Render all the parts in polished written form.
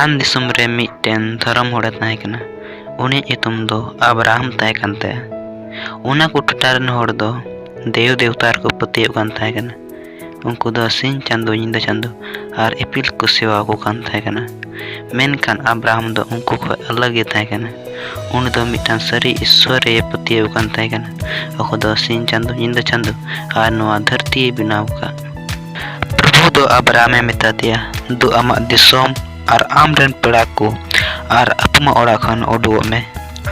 ᱦᱟᱨᱟᱱ ᱫᱤᱥᱚᱢ ᱨᱮ ᱢᱤᱫᱴᱮᱱ ᱫᱷᱚᱨᱚᱢ ᱦᱚᱲᱮ ᱛᱟᱦᱮᱸ ᱠᱟᱱᱟ। ᱩᱱᱤ ᱧᱩᱛᱩम ᱫᱚ ᱟᱵᱨᱟᱦᱟᱢ ᱛᱟᱦᱮᱸ ᱠᱟᱱ ᱛᱟᱭᱟ। ᱚᱱᱟ ᱠᱚ ᱴᱚᱴᱷᱟ ᱨᱮᱱ ᱦᱚᱲ ᱫᱚ ᱫᱮᱣ ᱫᱮᱣᱛᱟ ᱨᱮᱠᱚ ᱯᱟᱹᱛᱭᱟᱹᱜ ᱠᱟᱱ ᱛᱟᱦᱮᱸ ᱠᱟᱱᱟ। ᱩᱱᱠᱩ ᱫᱚ ᱥᱤᱧ ᱪᱟᱸᱫᱳ ᱧᱤᱫᱟᱹ ᱪᱟᱸᱫᱳ ᱟᱨ ᱤᱯᱤᱞ ᱠᱚ ᱥᱮᱵᱟ ᱟᱠᱚ ᱠᱟᱱ ᱛᱟᱦᱮᱸ ᱠᱟᱱᱟ। ᱢᱮᱱᱠᱷᱟᱱ ᱟᱵᱨᱟᱦᱟᱢ ᱫᱚ ᱩᱱᱠᱩ ᱠᱷᱚᱡ ᱟᱞᱟᱜ ᱜᱮ ᱛᱟᱦᱮᱸ ᱠᱟᱱᱟ। ᱩᱱᱤ ᱫᱚ ᱢᱤᱫᱴᱟᱝ ᱥᱟᱹᱨᱤ ᱤᱥᱥᱚᱨ ᱨᱮ ᱯᱟᱹᱛᱭᱟᱹᱣ ᱠᱟᱱ ᱛᱟᱦᱮᱸ ᱠᱟᱱᱟ। ᱚᱠᱚᱭ ᱫᱚ ᱥᱤᱧ ᱪᱟᱸᱫᱳ ᱧᱤᱫᱟᱹ ᱪᱟᱸᱫᱳ ᱟᱨ ᱱᱚᱣᱟ ᱫᱷᱟᱹᱨᱛᱤᱭ ᱵᱮᱱᱟᱣ ᱟᱠᱟᱫ। ᱯᱨᱚᱵᱷᱩ ᱫᱚ ᱟᱵᱨᱟᱦᱟᱢᱮ ᱢᱮᱛᱟ ᱫᱮᱭᱟ, ᱫᱩ ᱟᱢᱟᱜ ᱫᱤᱥᱚᱢ ᱟᱨ ᱟᱢᱨᱮᱱ ᱯᱮᱲᱟ ᱠᱚ ᱟᱨ ᱟᱯᱢᱟ ᱚᱲᱟᱜ ᱠᱷᱚᱱ ᱩᱰᱩᱠᱚᱜ ᱢᱮ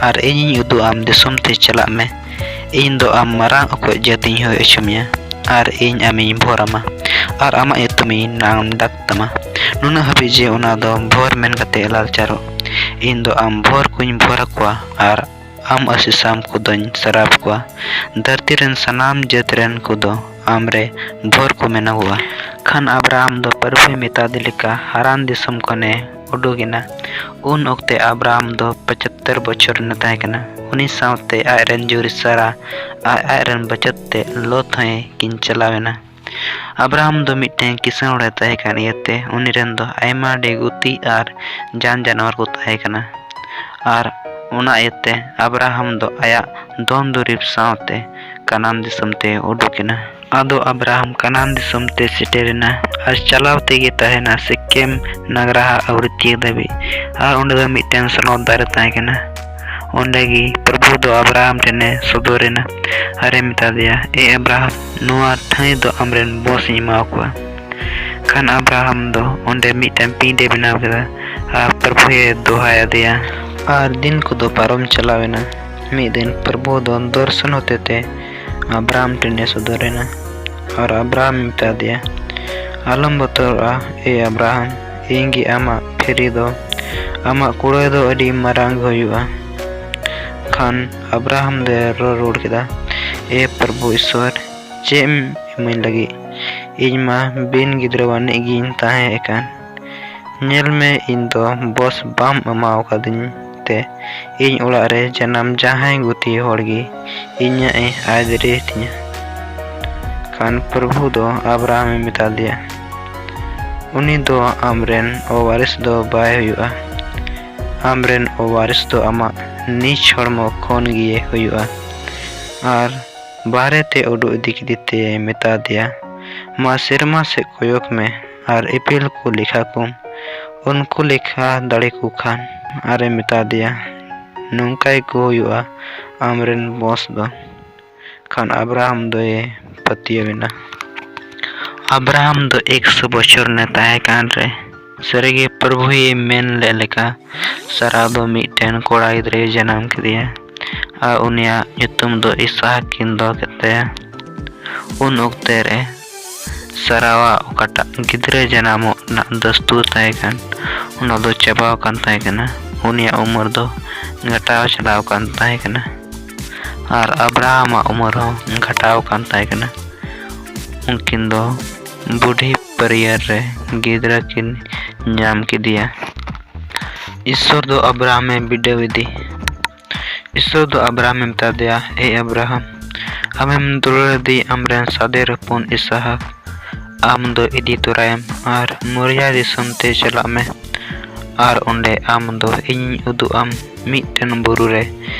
ᱟᱨ ᱤᱧᱤᱧ ᱩᱫᱩᱜ ᱟᱢ ᱫᱤᱥᱚᱢ ᱛᱮ ᱪᱟᱞᱟᱜ ᱢᱮ। ᱤᱧ ᱫᱚ ᱟᱢ ᱢᱟᱨᱟᱝ ᱚᱠᱚᱡ ᱡᱟᱹᱛᱤᱧ ᱦᱩᱭ ᱦᱚᱪᱚ ᱢᱮᱭᱟ ᱟᱨ ᱤᱧ ᱟᱢᱤᱧ ᱵᱷᱚᱨ ᱟᱢᱟ ᱟᱨ ᱟᱢᱟᱜ ᱧᱩᱛᱩᱢᱤᱧ ᱱᱟᱢ ᱰᱟᱠ ᱛᱟᱢᱟ ᱱᱩᱱᱟᱹᱜ ᱦᱟᱹᱵᱤᱡ ᱡᱮ ᱚᱱᱟ ᱫᱚ ᱵᱷᱚᱨ ᱢᱮᱱ ᱠᱟᱛᱮ ᱞᱟᱞᱪᱟᱨᱚᱜ। ᱤᱧ ᱫᱚ ᱟᱢ ᱵᱷᱚᱨ ᱠᱚᱧ ᱵᱷᱚᱨ ᱟᱠᱚᱣᱟ ᱟᱨ ᱟᱢ ᱟᱹᱥᱤᱥᱟᱢ ᱠᱚᱫᱚᱧ ᱥᱟᱨᱟᱯ ᱠᱚᱣᱟ। ᱫᱷᱟᱹᱨᱛᱤ ᱨᱮᱱ ᱥᱟᱱᱟᱢ ᱡᱟᱹᱛ ᱨᱮᱱ ᱠᱚᱫᱚ ᱟᱢᱨᱮ ᱵᱷᱚᱨ ᱠᱚ ᱢᱮᱱᱚᱜᱚᱜᱼᱟ। ᱠᱷᱟᱱ ᱟᱵᱨᱟᱦᱟᱢ ᱫᱚ ᱯᱨᱚᱵᱷᱩᱭ ᱢᱮᱛᱟᱫᱮ ᱞᱮᱠᱟ ᱦᱟᱨᱟᱱ ᱫᱤᱥᱚᱢ ᱠᱷᱚᱱᱮ ᱩᱰᱩᱠᱮᱱᱟ। ᱩᱱ ᱚᱠᱛᱮ ᱟᱵᱨᱟᱦᱟᱢ ᱫᱚ 75 ᱵᱚᱪᱷᱚᱨ ᱨᱮᱱ ᱛᱟᱦᱮᱸ ᱠᱟᱱᱟ। ᱩᱱᱤ ᱥᱟᱶᱛᱮ ᱟᱡᱨᱮᱱ ᱡᱩᱨᱤ ᱥᱟᱨᱟ ᱟᱨ ᱟᱡᱨᱮᱱ ᱵᱟᱪᱚᱛ ᱛᱮ ᱞᱚᱛ ᱦᱚᱸ ᱠᱤᱱ ᱪᱟᱞᱟᱣᱮᱱᱟ। ᱟᱵᱨᱟᱦᱟᱢ ᱫᱚ ᱢᱤᱫᱴᱮᱱ ᱠᱤᱥᱟᱹᱬ ᱦᱚᱲᱮ ᱛᱟᱦᱮᱸ ᱠᱟᱱ ᱤᱭᱟᱹᱛᱮ ᱩᱱᱤ ᱨᱮᱱ ᱫᱚ ᱟᱭᱢᱟ ᱰᱷᱮᱨ ᱜᱩᱛᱤ ᱟᱨ ᱡᱟᱱ ᱡᱟᱱᱣᱟᱨ ᱠᱚ ᱛᱟᱦᱮᱸ ᱠᱟᱱᱟ। ᱟᱨ ᱚᱱᱟ ᱤᱭᱟᱹᱛᱮ ᱟᱵᱨᱟᱦᱟᱢ ᱫᱚ ᱟᱭᱟᱜ ᱫᱷᱚᱱ ᱫᱩᱨᱤᱵ ᱥᱟᱶᱛᱮ ᱠᱟᱱᱟᱱ ᱫᱤᱥᱚᱢ ᱛᱮ ᱩᱰᱩᱠᱮᱱᱟ। ᱟᱫᱚ ᱟᱵᱨᱟᱦᱟᱢ ᱠᱟᱱᱟᱱ ᱫᱤᱥᱚᱢ ᱛᱮ ᱥᱮᱴᱮᱨᱮᱱᱟ ᱟᱨ ᱪᱟᱞᱟᱣ ᱛᱮᱜᱮ ᱛᱟᱦᱮᱱᱟ ᱥᱤᱠᱮᱢ ᱱᱟᱜᱽᱨᱟᱦᱟ ᱟᱹᱣᱨᱤ ᱛᱤᱭᱳᱜ ᱫᱷᱟᱹᱵᱤᱡ। ᱟᱨ ᱚᱸᱰᱮ ᱫᱚ ᱢᱤᱫᱴᱮᱱ ᱥᱚᱱᱚᱛ ᱫᱟᱨᱮ ᱛᱟᱦᱮᱸ ᱠᱟᱱᱟ। ᱚᱸᱰᱮ ᱜᱮ ᱯᱨᱚᱵᱷᱩ ᱫᱚ ᱟᱵᱨᱟᱦᱟᱢ ᱴᱷᱮᱱᱮ ᱥᱚᱫᱚᱨᱮᱱᱟ ᱟᱨᱮ ᱢᱮᱛᱟ ᱫᱮᱭᱟ, ᱮ ᱟᱵᱨᱟᱦᱟᱢ, ᱱᱚᱣᱟ ᱴᱷᱟᱹᱭ ᱫᱚ ᱟᱢᱨᱮᱱ ᱵᱚᱥ ᱤᱧ ᱮᱢᱟ ᱠᱚᱣᱟ। ᱠᱷᱟᱱ ᱟᱵᱨᱟᱦᱟᱢ ᱫᱚ ᱚᱸᱰᱮ ᱢᱤᱫᱴᱮᱱ ᱯᱤᱸᱰ ᱮ ᱵᱮᱱᱟᱣ ᱠᱮᱫᱟ ᱟᱨ ᱯᱨᱚᱵᱷᱩᱭ ᱫᱚᱦᱟᱭ ᱟᱫᱮᱭᱟ। ᱟᱨ ᱫᱤᱱ ᱠᱚᱫᱚ ᱯᱟᱨᱚᱢ ᱪᱟᱞᱟᱣᱮᱱᱟ। ᱢᱤᱫ ᱫᱤᱱ ᱯᱨᱚᱵᱷᱩ ᱫᱚ ᱫᱚᱨᱥᱚᱱ ᱦᱚᱛᱮᱛᱮ ᱟᱵᱨᱟᱦᱟᱢ ᱴᱷᱮᱱᱮ ᱥᱚᱫᱚᱨᱮᱱᱟ ᱟᱨ ᱟᱵᱨᱟᱦᱟᱢ ᱢᱮᱛᱟ ᱫᱮᱭᱟ, ᱟᱞᱚᱢ ᱵᱚᱛᱚᱨᱚᱜᱼᱟ ᱮ ᱟᱵᱨᱟᱦᱟᱢ, ᱤᱧ ᱜᱮ ᱟᱢᱟᱜ ᱯᱷᱮᱨᱤ ᱫᱚ। ᱟᱢᱟᱜ ᱠᱩᱲᱟᱹᱭ ᱫᱚ ᱟᱹᱰᱤ ᱢᱟᱨᱟᱝ ᱦᱩᱭᱩᱜᱼᱟ। ᱠᱷᱟᱱ ᱟᱵᱨᱟᱦᱟᱢ ᱫᱚᱭ ᱨᱚᱲ ᱠᱮᱫᱟ, ᱮ ᱯᱨᱚᱵᱷᱩ ᱤᱥᱥᱚᱨ, ᱪᱮᱫ ᱮᱢ ᱤᱢᱟᱹᱧ ᱞᱟᱹᱜᱤᱫ? ᱤᱧ ᱢᱟ ᱵᱤᱱ ᱜᱤᱫᱽᱨᱟᱹᱣᱟᱱᱤᱡ ᱜᱤᱧ ᱛᱟᱦᱮᱸ ᱟᱠᱟᱱ। ᱧᱮᱞ ᱢᱮ, ᱤᱧ ᱫᱚ ᱵᱚᱥ ᱵᱟᱢ ᱮᱢᱟᱣ ᱠᱟᱫᱤᱧ ᱛᱮ ᱤᱧ ᱚᱲᱟᱜ ᱨᱮ ᱡᱟᱱᱟᱢ ᱡᱟᱦᱟᱸᱭ ᱜᱩᱛᱤ ᱦᱚᱲ ᱜᱮ ᱤᱧᱟᱹᱜ ᱮ ᱟᱫᱨᱮ ᱛᱤᱧᱟ। ᱠᱷᱟᱱ ᱯᱨᱚᱵᱷᱩ ᱫᱚ ᱟᱵᱨᱟᱦᱟᱢᱮ ᱢᱮᱛᱟ ᱫᱮᱭᱟ, ᱩᱱᱤ ᱫᱚ ᱟᱢᱨᱮᱱ ᱚᱣᱟᱨᱤᱥ ᱫᱚ バイ ᱦᱩᱭᱩᱜᱼᱟ। ᱟᱢᱨᱮᱱ ᱚᱣᱟᱨᱤᱥ ᱫᱚ ᱟᱢᱟᱜ ᱱᱤᱡ ᱦᱚᱲᱢᱚ ᱠᱷᱚᱱ ᱜᱮ ᱦᱩᱭᱩᱜᱼᱟ। ᱟᱨ ᱵᱟᱦᱨᱮ ᱛᱮ ᱩᱰᱩᱠ ᱤᱫᱤ ᱠᱮᱫᱮᱛᱮ ᱢᱮᱛᱟ ᱫᱮᱭᱟ, ᱢᱟ ᱥᱮᱨᱢᱟ ᱥᱮᱫ ᱠᱚᱭᱚᱜ ᱢᱮ ᱟᱨ ᱤᱯᱤᱞ ᱠᱚ ᱞᱮᱠᱷᱟ ᱠᱚᱢ, ᱩᱱᱠᱩ ᱞᱮᱠᱷᱟ ᱫᱟᱲᱮ ᱠᱚ ᱠᱷᱟᱱ। ᱟᱨᱮ ᱢᱮᱛᱟ ᱫᱮᱭᱟ, ᱱᱚᱝᱠᱟ ᱜᱮᱠᱚ ᱦᱩᱭᱩᱜᱼᱟ ᱟᱢᱨᱮᱱ ᱵᱚᱥ ᱫᱚ। ᱠᱷᱟᱱ ᱟᱵᱨᱟᱦᱟᱢ ᱫᱚᱭ ᱯᱟᱹᱛᱭᱟᱹᱣᱮᱱᱟ। ᱟᱵᱨᱟᱦᱟᱢ ᱫᱚ 100 ᱵᱚᱪᱷᱚᱨ ᱨᱮ ᱛᱟᱦᱮᱸ ᱠᱟᱱ ᱨᱮ ᱥᱟᱹᱨᱤᱜᱮ ᱯᱨᱚᱵᱷᱩᱭ ᱢᱮᱱ ᱞᱮᱫ ᱞᱮᱠᱟ ᱥᱟᱨᱟ ᱫᱚ ᱢᱤᱫᱴᱮᱱ ᱠᱚᱲᱟ ᱜᱤᱫᱽᱨᱟᱹᱭ ᱡᱟᱱᱟᱢ ᱠᱮᱫᱮᱭᱟ ᱟᱨ ᱩᱱᱤᱭᱟᱜ ᱧᱩᱛᱩᱢ ᱫᱚ ᱤᱥᱦᱟᱠ ᱠᱤᱱ ᱫᱚᱦᱚ ᱠᱮᱫ ᱛᱟᱭᱟ। ᱩᱱ ᱚᱠᱛᱮ ᱨᱮ ᱥᱟᱨᱟᱣᱟᱜ ᱚᱠᱟᱴᱟᱜ ᱜᱤᱫᱽᱨᱟᱹ ᱡᱟᱱᱟᱢᱚᱜ ᱨᱮᱱᱟᱜ ᱫᱟᱥᱛᱩᱨ ᱛᱟᱦᱮᱸ ᱠᱟᱱ ᱚᱱᱟ ᱫᱚ ᱪᱟᱵᱟᱣ ᱟᱠᱟᱱ ᱛᱟᱦᱮᱸ ᱠᱟᱱᱟ। ᱩᱱᱤᱭᱟᱜ ᱩᱢᱮᱨ ᱫᱚ ᱜᱷᱟᱴᱟᱣ ᱪᱟᱞᱟᱣ ᱟᱠᱟᱱ ᱛᱟᱦᱮᱸ ᱠᱟᱱᱟ ᱟᱨ ᱟᱵᱨᱟᱦᱟᱢᱟᱜ ᱩᱢᱮᱨ ᱦᱚᱸ ᱜᱷᱟᱴᱟᱣ ᱟᱠᱟᱱ ᱛᱟᱦᱮᱸ ᱠᱟᱱᱟ। ᱩᱱᱠᱤᱱ ᱫᱚ ᱵᱩᱰᱷᱤ ᱯᱟᱹᱨᱤᱭᱟᱹᱨ ᱨᱮ ᱜᱤᱫᱽᱨᱟᱹ ᱠᱤᱱ ᱧᱟᱢ ᱠᱮᱫᱮᱭᱟ। ᱤᱥᱥᱚᱨ ᱫᱚ ᱟᱵᱨᱟᱦᱟᱢᱮ ᱵᱤᱰᱟᱹᱣ ᱮᱫᱮ। ᱤᱥᱥᱚᱨ ᱫᱚ ᱟᱵᱨᱟᱦᱟᱢᱮ ᱢᱮᱛᱟ ᱫᱮᱭᱟ, ᱮ ᱟᱵᱨᱟᱦᱟᱢ, ᱟᱢᱮᱢ ᱫᱩᱞᱟᱹᱲ ᱟᱫᱮ ᱟᱢᱨᱮᱱ ᱥᱟᱫᱮᱨ ᱦᱚᱯᱚᱱ ᱤᱥᱦᱟᱠ। ᱟᱢ ᱫᱚ ᱤᱫᱤ ᱛᱚᱨᱟᱭᱮᱢ ᱟᱨ ᱢᱳᱨᱤᱭᱟ ᱫᱤᱥᱚᱢ ᱛᱮ ᱪᱟᱞᱟᱜ ᱢᱮ। ᱟᱨ ᱚᱸᱰᱮ ᱟᱢ ᱫᱚ ᱤᱧᱤᱧ ᱩᱫᱩᱜ ᱟᱢ ᱢᱤᱫᱴᱮᱱ ᱵᱩᱨᱩ ᱨᱮ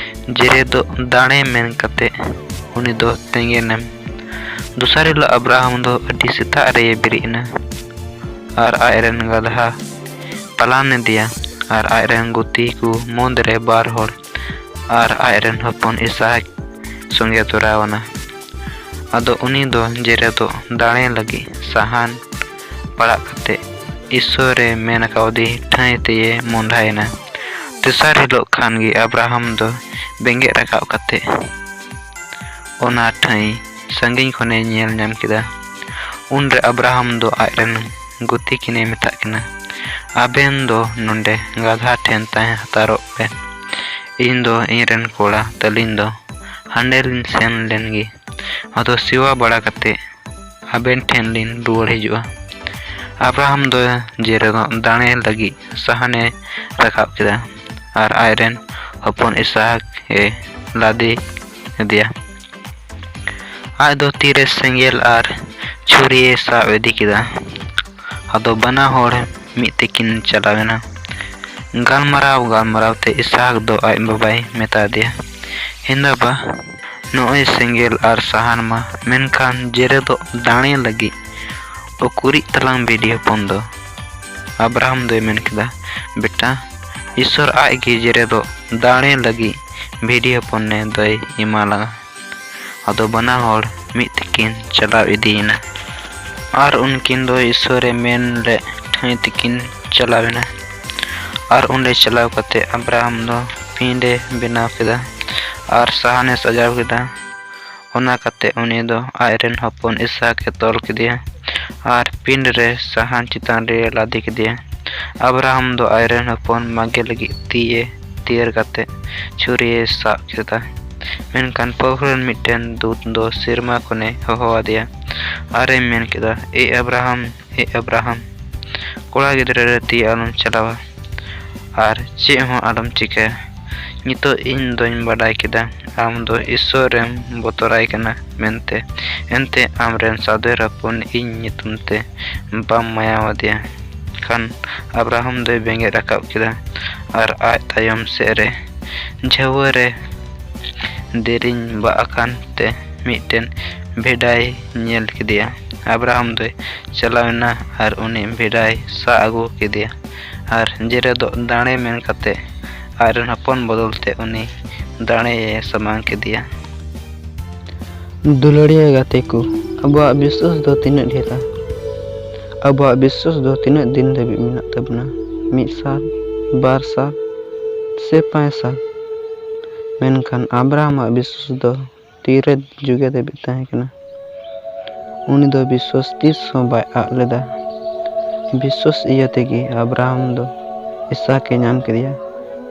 ᱡᱮᱨᱮᱫᱚᱜ ᱫᱟᱲᱮ ᱢᱮᱱ ᱠᱟᱛᱮ ᱩᱱᱤ ᱫᱚ ᱛᱮᱸᱜᱮᱱᱮᱢ। ᱫᱚᱥᱟᱨ ᱦᱤᱞᱳᱜ ᱟᱵᱨᱟᱦᱟᱢ ᱫᱚ ᱟᱹᱰᱤ ᱥᱮᱛᱟᱜ ᱨᱮᱭ ᱵᱮᱨᱮᱫ ᱮᱱᱟ ᱟᱨ ᱟᱡᱨᱮᱱ ᱜᱟᱫᱷᱟ ᱯᱟᱞᱟᱱ ᱤᱫᱤᱭᱟ ᱟᱨ ᱟᱡᱨᱮᱱ ᱜᱩᱛᱤ ᱠᱚ ᱢᱩᱫᱽᱨᱮ 2 ᱦᱚᱲ ᱟᱨ ᱟᱡᱨᱮᱱ ᱦᱚᱯᱚᱱ ᱤᱥᱦᱟᱠ ᱥᱚᱸᱜᱮ ᱛᱚᱨᱟᱣᱟᱱᱟ। ᱟᱫᱚ ᱩᱱᱤ ᱫᱚ ᱡᱮᱨᱮᱫᱚᱜ ᱫᱟᱲᱮ ᱞᱟᱹᱜᱤᱫ ᱥᱟᱦᱟᱱ ᱯᱟᱲᱟᱜ ᱠᱟᱛᱮ ᱤᱥᱥᱚᱨᱮ ᱢᱮᱱ ᱠᱟᱣᱫᱮ ᱴᱷᱟᱹᱭ ᱛᱮᱭ ᱢᱚᱸᱰᱟᱭᱮᱱᱟ। ᱛᱮᱥᱟᱨ ᱦᱤᱞᱳᱜ ᱠᱷᱟᱱ ᱜᱮ ᱟᱵᱨᱟᱦᱟᱢ ᱫᱚ ᱵᱮᱸᱜᱮᱫ ᱨᱟᱠᱟᱵ ᱠᱟᱛᱮ ᱚᱱᱟ ᱴᱷᱟᱹᱭ ᱥᱟᱺᱜᱤᱧ ᱠᱷᱚᱱᱮ ᱧᱮᱞ ᱧᱟᱢ ᱠᱮᱫᱟ। ᱩᱱᱨᱮ ᱟᱵᱨᱟᱦᱟᱢ ᱫᱚ ᱟᱡᱨᱮᱱ ᱜᱩᱛᱤ ᱠᱤᱱᱮ ᱢᱮᱛᱟᱜ ᱠᱤᱱᱟ, ᱟᱵᱮᱱ ᱫᱚ ᱱᱚᱰᱮ ᱜᱟᱫᱷᱟ ᱴᱷᱮᱱ ᱛᱟᱦᱮᱸ ᱦᱟᱛᱟᱲᱚᱜ ᱵᱮᱱ। ᱤᱧ ᱫᱚ ᱤᱧᱨᱮᱱ ᱠᱚᱲᱟ ᱛᱟᱹᱞᱤᱧ ᱫᱚ ᱦᱟᱸᱰᱮ ᱞᱤᱧ ᱥᱮᱱ ᱞᱮᱱ ᱜᱮ। ᱟᱫᱚ ᱥᱮᱣᱟ ᱵᱟᱲᱟ ᱠᱟᱛᱮ ᱟᱵᱮᱱ ᱴᱷᱮᱱ ᱞᱤᱧ ᱨᱩᱣᱟᱹᱲ ᱦᱤᱡᱩᱜᱼᱟ। ᱟᱵᱨᱟᱦᱟᱢ ᱫᱚ ᱡᱮᱨᱮᱫᱚᱜ ᱫᱟᱲᱮ ᱞᱟᱹᱜᱤᱫ ᱥᱟᱦᱟᱱᱮ ᱨᱟᱠᱟᱵ ᱠᱮᱫᱟ ᱟᱨ ᱟᱡᱨᱮᱱ ᱦᱚᱯᱚᱱ ᱤᱥᱦᱟᱠ ᱮ ᱞᱟᱫᱮ ᱤᱫᱤᱭᱟ। ᱟᱡ ᱫᱚ ᱛᱤᱨᱮ ᱥᱮᱸᱜᱮᱞ ᱟᱨ ᱪᱷᱩᱨᱤᱭ ᱥᱟᱵ ᱤᱫᱤ ᱠᱮᱫᱟ। ᱟᱫᱚ ᱵᱟᱱᱟ ᱦᱚᱲ ᱢᱤᱫ ᱛᱮᱠᱤᱱ ᱪᱟᱞᱟᱣᱮᱱᱟ ᱜᱟᱞᱢᱟᱨᱟᱣ ᱛᱮ ᱤᱥᱦᱟᱠ ᱫᱚ ᱟᱡ ᱵᱟᱵᱟᱭ ᱢᱮᱛᱟ ᱫᱮᱭᱟ, ᱦᱮᱸᱫᱟᱵᱟ, ᱱᱚᱜᱼᱚᱭ ᱥᱮᱸᱜᱮᱞ ᱟᱨ ᱥᱟᱦᱟᱱ ᱢᱟ, ᱢᱮᱱᱠᱷᱟन ᱡᱮᱨᱮᱫᱚᱜ ᱫᱟᱲᱮ ᱞᱟᱹᱜᱤᱫ ᱩᱠᱩᱨᱤᱡ ᱛᱟᱞᱟᱝ ᱵᱷᱤᱰᱤ ᱦᱚᱯᱚᱱ ᱫᱚ? ᱟᱵᱨᱟᱦᱟᱢ ᱫᱚᱭ ᱢᱮᱱ ᱠᱮᱫᱟ, ᱵᱮᱴᱟ, ᱤᱥᱥᱚᱨ ᱟᱡ ᱜᱮ ᱡᱮᱨᱮᱫᱚᱜ ᱫᱟᱲᱮ ᱞᱟᱹᱜᱤᱫ ᱵᱷᱤᱰᱤ ᱦᱚᱯᱚᱱ ᱫᱚᱭ ᱮᱢᱟ ᱞᱟᱝᱟ᱾ ᱟᱫᱚ ᱵᱟᱱᱟ ᱦᱚᱲ ᱢᱤᱫ ᱛᱮᱠᱤᱱ ᱪᱟᱞᱟᱣ ᱤᱫᱤᱭᱮᱱᱟ ᱟᱨ ᱩᱱᱠᱤᱱ ᱫᱚ ᱤᱥᱥᱚᱨᱮ ᱢᱮᱱ ᱞᱮᱫ ᱴᱷᱟᱹᱭ ᱛᱮᱠᱤᱱ ᱪᱟᱞᱟᱣᱮᱱᱟ᱾ ᱟᱨ ᱚᱸᱰᱮ ᱪᱟᱞᱟᱣ ᱠᱟᱛᱮ ᱟᱵᱨᱟᱦᱟᱢ ᱫᱚ ᱯᱤᱸᱰᱮ ᱵᱮᱱᱟᱣ ᱠᱮᱫᱟ ᱟᱨ ᱥᱟᱦᱟᱱᱮ ᱥᱟᱡᱟᱣ ᱠᱮᱫᱟ᱾ ᱚᱱᱟ ᱠᱟᱛᱮ ᱩᱱᱤ ᱫᱚ ᱟᱡᱨᱮᱱ ᱦᱚᱯᱚᱱ ᱤᱥᱦᱟᱠᱮ ᱛᱚᱞ ᱠᱮᱫᱮᱭᱟ ᱟᱨ ᱯᱤᱸᱰ ᱨᱮ ᱥᱟᱦᱟᱱ ᱪᱮᱛᱟᱱ ᱨᱮ ᱞᱟᱫᱮ ᱠᱮᱫᱮᱭᱟ᱾ ᱟᱵᱨᱟᱦᱟᱢ ᱫᱚ ᱟᱡᱨᱮᱱ ᱦᱚᱯᱚᱱ ᱢᱟᱜᱮ ᱞᱟᱹᱜᱤᱫ ᱛᱤᱭᱮ ᱛᱮᱭᱟᱨ ᱠᱟᱛᱮ ᱪᱷᱩᱨᱤᱭ ᱥᱟᱵ ᱠᱮᱫᱟ᱾ ᱢᱮᱱᱠᱷᱟᱱ ᱯᱨᱚᱵᱷᱩ ᱨᱮᱱ ᱢᱤᱫᱴᱮᱱ ᱫᱩᱛ ᱫᱚ ᱥᱮᱨᱢᱟ ᱠᱷᱚᱱᱮ ᱦᱚᱦᱚ ᱟᱫᱮᱭᱟ ᱟᱨᱮ ᱢᱮᱱ ᱠᱮᱫᱟ, ᱮ ᱟᱵᱨᱟᱦᱟᱢ, ᱠᱚᱲᱟ ᱜᱤᱫᱽᱨᱟᱹ ᱨᱮ ᱛᱤ ᱟᱞᱚᱢ ᱪᱟᱞᱟᱣᱟ ᱟᱨ ᱪᱮᱫ ᱦᱚᱸ ᱟᱞᱚᱢ ᱪᱤᱠᱟᱹᱭᱟ᱾ ᱱᱤᱛᱚᱜ ᱤᱧ ᱫᱚᱧ ᱵᱟᱰᱟᱭ ᱠᱮᱫᱟ ᱟᱢ ᱫᱚ ᱤᱥᱥᱚᱨᱮᱢ ᱵᱚᱛᱚᱨᱟᱭ ᱠᱟᱱᱟ ᱢᱮᱱᱛᱮ, ᱮᱱᱛᱮ ᱟᱢᱨᱮᱱ ᱥᱟᱫᱚᱭ ᱦᱚᱯᱚᱱ ᱤᱧ ᱧᱩᱛᱩᱢ ᱛᱮ ᱵᱟᱢ ᱢᱟᱭᱟᱣ ᱟᱫᱮᱭᱟ᱾ ᱠᱷᱟᱱ ᱟᱵᱨᱟᱦᱟᱢ ᱫᱚᱭ ᱵᱮᱸᱜᱮᱫ ᱨᱟᱠᱟᱵ ᱠᱮᱫᱟ ᱟᱨ ᱟᱡ ᱛᱟᱭᱚᱢ ᱥᱮᱫ ᱨᱮ ᱡᱷᱟᱹᱣᱟᱹ ᱨᱮ ᱫᱮᱨᱮᱧ ᱵᱟᱜ ᱟᱠᱟᱱ ᱛᱮ ᱢᱤᱫᱴᱮᱱ ᱵᱷᱮᱰᱟᱭ ᱧᱮᱞ ᱠᱮᱫᱮᱭᱟ᱾ ᱟᱵᱨᱟᱦᱟᱢ ᱫᱚᱭ ᱪᱟᱞᱟᱣᱮᱱᱟ ᱟᱨ ᱩᱱᱤ ᱵᱷᱮᱰᱟᱭ ᱥᱟᱵ ᱟᱹᱜᱩ ᱠᱮᱫᱮᱭᱟ ᱟᱨ ᱡᱮᱨᱮᱫᱚᱜ ᱫᱟᱲᱮ ᱢᱮᱱ ᱠᱟᱛᱮ ᱟᱡᱨᱮᱱ ᱦᱚᱯᱚᱱ ᱵᱚᱫᱚᱞ ᱛᱮ ᱩᱱᱤ ᱫᱟᱲᱮᱭ ᱥᱟᱢᱟᱝ ᱠᱮᱫᱮᱭᱟ᱾ ᱫᱩᱞᱟᱹᱲᱤᱭᱟᱹ ᱜᱟᱛᱮ ko, ᱟᱵᱚᱣᱟᱜ ᱵᱤᱥᱥᱟᱹᱥ ᱫᱚ ᱛᱤᱱᱟᱹᱜ ᱰᱷᱮᱨᱟ? ᱟᱵᱚᱣᱟᱜ ᱵᱤᱥᱥᱟᱹᱥ ᱫᱚ ᱛᱤᱱᱟᱹᱜ ᱫᱤᱱ ᱫᱷᱟᱹᱵᱤᱡ ᱢᱮᱱᱟᱜ ᱛᱟᱵᱚᱱᱟ? 1 ᱥᱟᱞ, 2 ᱥᱟᱞ ᱥᱮ 5 ᱥᱟᱞ? ᱢᱮᱱᱠᱷᱟन ᱟᱵᱨᱟᱦᱟᱢᱟᱜ ᱵᱤᱥᱥᱟᱹᱥ ᱫᱚ ᱛᱤᱨᱮ ᱡᱩᱜᱮ ᱫᱷᱟᱹᱵᱤᱡ ᱛᱟᱦᱮᱸ ᱠᱟᱱᱟ᱾ ᱩᱱᱤ ᱫᱚ ᱵᱤᱥᱥᱟᱹᱥ ᱛᱤᱥ ᱦᱚᱸ ᱵᱟᱭ ᱟᱫ ᱞᱮᱫᱟ᱾ ᱵᱤᱥᱥᱟᱹᱥ ᱤᱭᱟᱹ ᱛᱮᱜᱮ ᱟᱵᱨᱟᱦᱟᱢ ᱫᱚ ᱤᱥᱦᱟᱠᱮ ᱧᱟᱢ ᱠᱮᱫᱮᱭᱟ᱾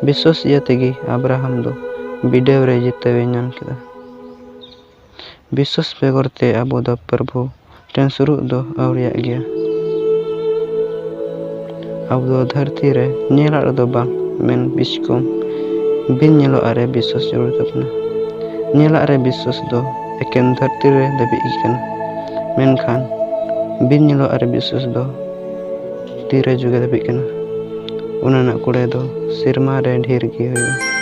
ᱵᱤᱥᱥᱟᱹᱥ ᱤᱭᱟᱹ ᱛᱮᱜᱮ ᱟᱵᱨᱟᱦᱟᱢ ᱫᱚ ᱵᱤᱰᱟᱹᱣ ᱨᱮ ᱡᱤᱛᱟᱹᱣᱮ ᱧᱟᱢ ᱠᱮᱫᱟ᱾ ᱵᱤᱥᱥᱟᱹᱥ ᱵᱮᱜᱚᱨ ᱛᱮ ᱟᱵᱚ ᱫᱚ ᱯᱨᱚᱵᱷᱩ ᱴᱷᱮᱱ ᱥᱩᱨᱩᱜ ᱫᱚ ᱟᱹᱣᱨᱤᱭᱟᱜ ᱜᱮᱭᱟ᱾ ᱟᱵᱚ ᱫᱚ ᱫᱷᱟᱹᱨᱛᱤ ᱨᱮ ᱧᱮᱞᱟᱜ ᱨᱮᱫᱚ ᱵᱟᱝ, ᱢᱮᱱ ᱵᱤᱥᱠᱚᱢ ᱵᱤᱱ ᱧᱮᱞᱚᱜ ᱨᱮ ᱵᱤᱥᱥᱟᱹᱥ ᱡᱟᱹᱨᱩᱲ ᱛᱟᱵᱚᱱᱟ᱾ ᱧᱮᱞᱟᱜ ᱨᱮ ᱵᱤᱥᱥᱟᱹᱥ ᱫᱚ ᱮᱠᱮᱱ ᱫᱷᱟᱹᱨᱛᱤ ᱨᱮ ᱫᱷᱟᱹᱵᱤᱡ ᱜᱮ ᱠᱟᱱᱟ, ᱢᱮᱱᱠᱷᱟᱱ ᱵᱤᱱ ᱧᱮᱞᱚᱜ ᱨᱮ ᱵᱤᱥᱥᱟᱹᱥ ᱫᱚ ᱛᱤᱨᱮ ᱡᱩᱜᱮ ᱫᱷᱟᱹᱵᱤᱡ ᱠᱟᱱᱟ᱾ ᱚᱱᱟ ᱨᱮᱱᱟᱜ ᱠᱩᱲᱟᱹᱭ ᱫᱚ ᱥᱮᱨᱢᱟ ᱨᱮ ᱰᱷᱮᱨ ᱜᱮ ᱦᱩᱭᱩᱜᱼᱟ᱾